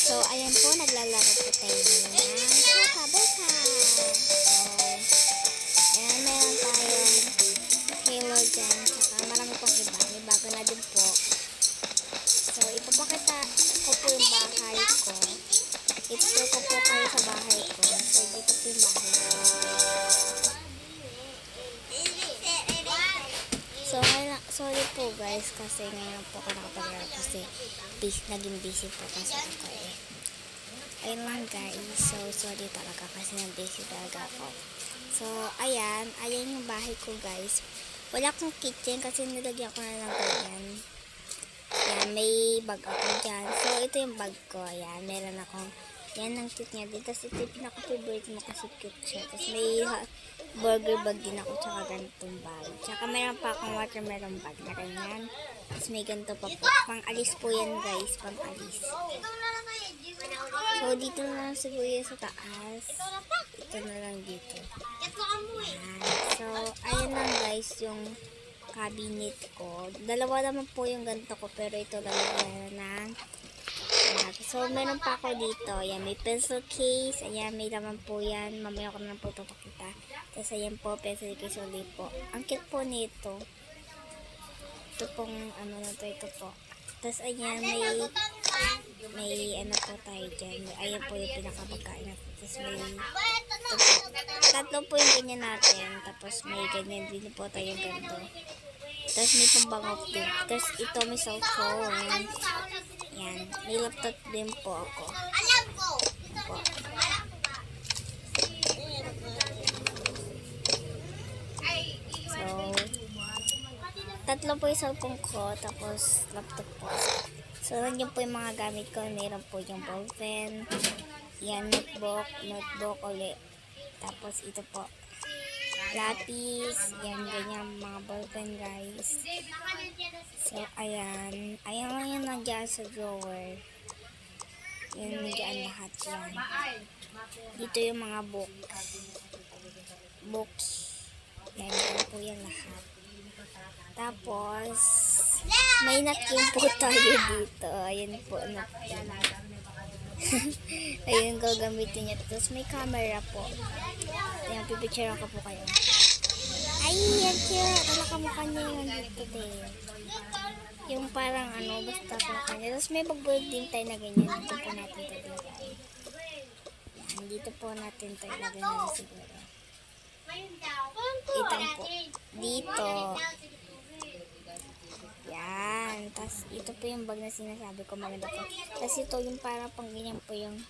So, ayan po, naglalaro po tayo ng buka-buka. So, ayan, meron tayong Halo dyan. Saka marami pong iba. May bago na din po. So, ipapakita ko po yung bahay ko. I-tour ko po kayo sa bahay ko. So, dito po yung bahay ko. So, sorry po guys kasi ngayon po ako nakapaglaro kasi naging busy po kasi ako eh. Ayun lang guys. So, sorry talaga kasi nag-busy talaga ako. So, ayan yung bahay ko guys. Wala akong kitchen kasi nilagyan ko na lang ganyan. Ayan, may bag ako dyan. So, ito yung bag ko. Ayan, meron akong yan ang cute niya din. Tapos ito yung pinaka-favorite mo kasi cute siya. Tapos may burger bag din ako tsaka ganitong bag. Tsaka meron pa akong watermelon bag na ganyan. Tapos may ganito pa po. Pang-alis po yan guys. Pang-alis. So, dito na lang siguro yan sa taas. Ito na lang dito. Ayan. So, ayan lang guys yung cabinet ko. Dalawa naman po yung ganito ko. Pero ito lalagyan ng so, meron pa ako dito. Ayan, may pencil case. Ayan, may laman po yan. Mamaya ko na po ito pakita. Tapos, ayan po, pencil case ulit po. Ang cute po nito. Ito pong, ano na to, ito po. Tapos, ayan, may ano po tayo dyan. Ayan po yung pinakapagkain natin. Tapos, may, ito po. Tatlo po yung ganyan natin. Tapos, may ganyan din po tayong ganito. Tapos, may pambangok din. Tapos, ito, may cellphone. Yan. May laptop din po ako. Po. So, tatlo po yung cellphone ko. Tapos, laptop po. So, nandiyan po yung mga gamit ko. Meron po yung ballpen. Yan, notebook ulit. Tapos, ito po. Lapis. Yan, ganyan mga ballpen guys. So, ayan. Ayan lang yung nandiyan sa drawer. Yan, nandiyan lahat yan. Dito yung mga books. Yan, yan po yan lahat. Tapos, may napkin po tayo dito. Ayan po, napkin. Ayun, gagamitin niya. Tapos, may camera po. Ayan, pipicture ako po kayo. Ay, yan cute. Wala kamukha niya yung dito din. Yung parang ano, basta kamukha niya. Tapos, may pag-board din tayo na ganyan. Dito po natin ito ilagay. Yan, dito po natin ito ilagay na siguro. Itang po. Dito. Yan. Tapos, ito po yung bag na sinasabi ko. Maganda po. Tapos, ito yung parang pang ganyan po yung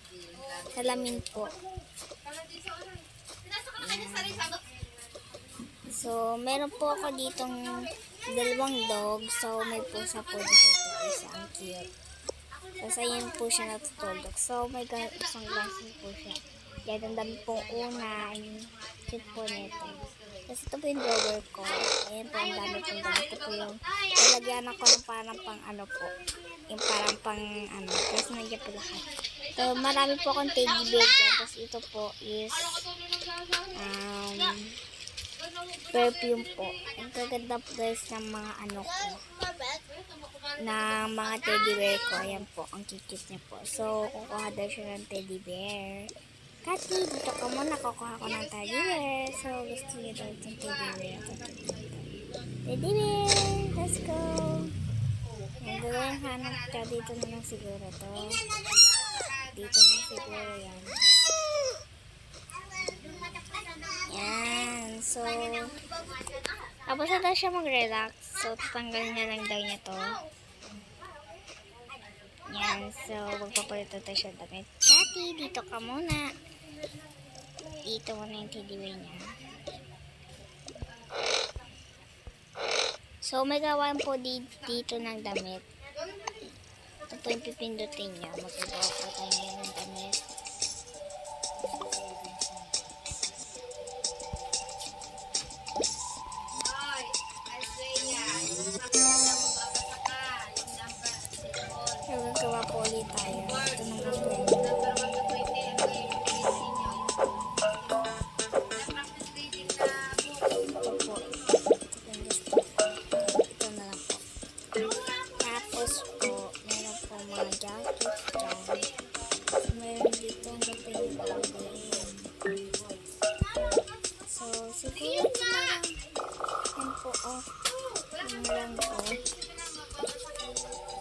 salamin po. Yan. So, meron po ako ditong dalawang dog. So, may pusa po dito. Isa ang cute. Tapos, ayan po siya natutulog. So, may isang glasses po siya. Yan, ang dami pong una. Ang cute po nito. Tapos, ito po yung drawer ko. Ayan po, ang dami pong dami. Ito po yung nalagyan ako ng parang pang ano po. Yung parang pang ano. Tapos, nandiyan po lahat. So, marami po akong teddy bear dyan. Tapos, ito po is perfume po. Ang kaganda po guys ng mga ano ko. Na mga teddy bear ko. Ayan po. Ang kikit niya po. So, kukuha daw siya ng teddy bear. Kati, dito ka muna. Kukuha ko ng teddy bear. So, gusto niya daw itong teddy bear. Teddy bear! Let's go! Ang gagawin hanap ka. Dito na lang siguro to. Dito na siguro yan. Yan. So, tapos na daw siya mag-relax. So, tatanggalin na lang daw niya to. Yan. So, magpapalit na siya damit. Kati, dito ka muna. Dito muna yung teddy bear niya. So, may gawan po dito ng damit. Ito po yung pipindutin niya. Magagawa po tayo ngayon ng damit. Magagawa po ulit tayo. Ito naman po. Ito na lang po. Tapos po, meron po mga jacket dyan. din. So, siguro ito na lang. Yan po, oh. Yan na lang po.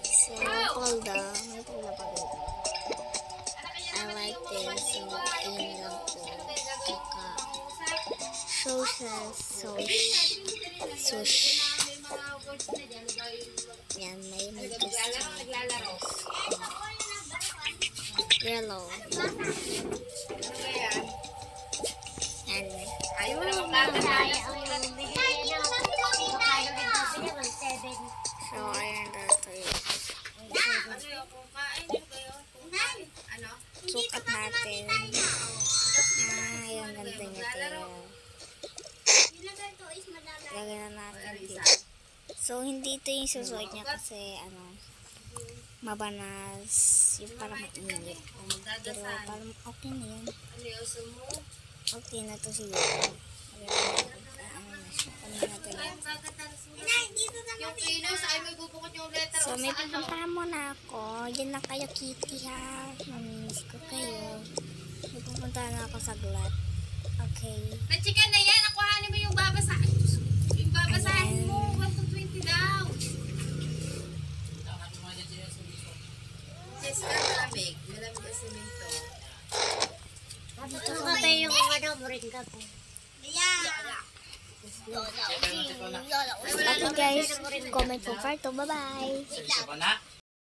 So, Polda. May Polda pa dito. I like this. So, yun lang po. Tsaka, sush. Yan, may yellow. And Ayaw mo na magkakaya. so, ayan dito yun. Sukat natin. Yung ganda niya tayo. Lagyan na natin dito. So, hindi ito yung susuot niya kasi, mabanas. Yung parang mainit. Pero parang okay na yan. Okay na to siguro. So, may pupuntahan muna ako. Yan lang kayo, Kitty, ha. Mamimiss ko kayo. May pupuntahan na ako saglat. Okay. Na-chika na yan. Nakuhanin mo yung babasahin. Yung babasahin mo. 120 daw. Jessica, malamig. Malamig ang simento. Ito ka ba yung moringa po? Okay guys, comment po part 2. Bye-bye!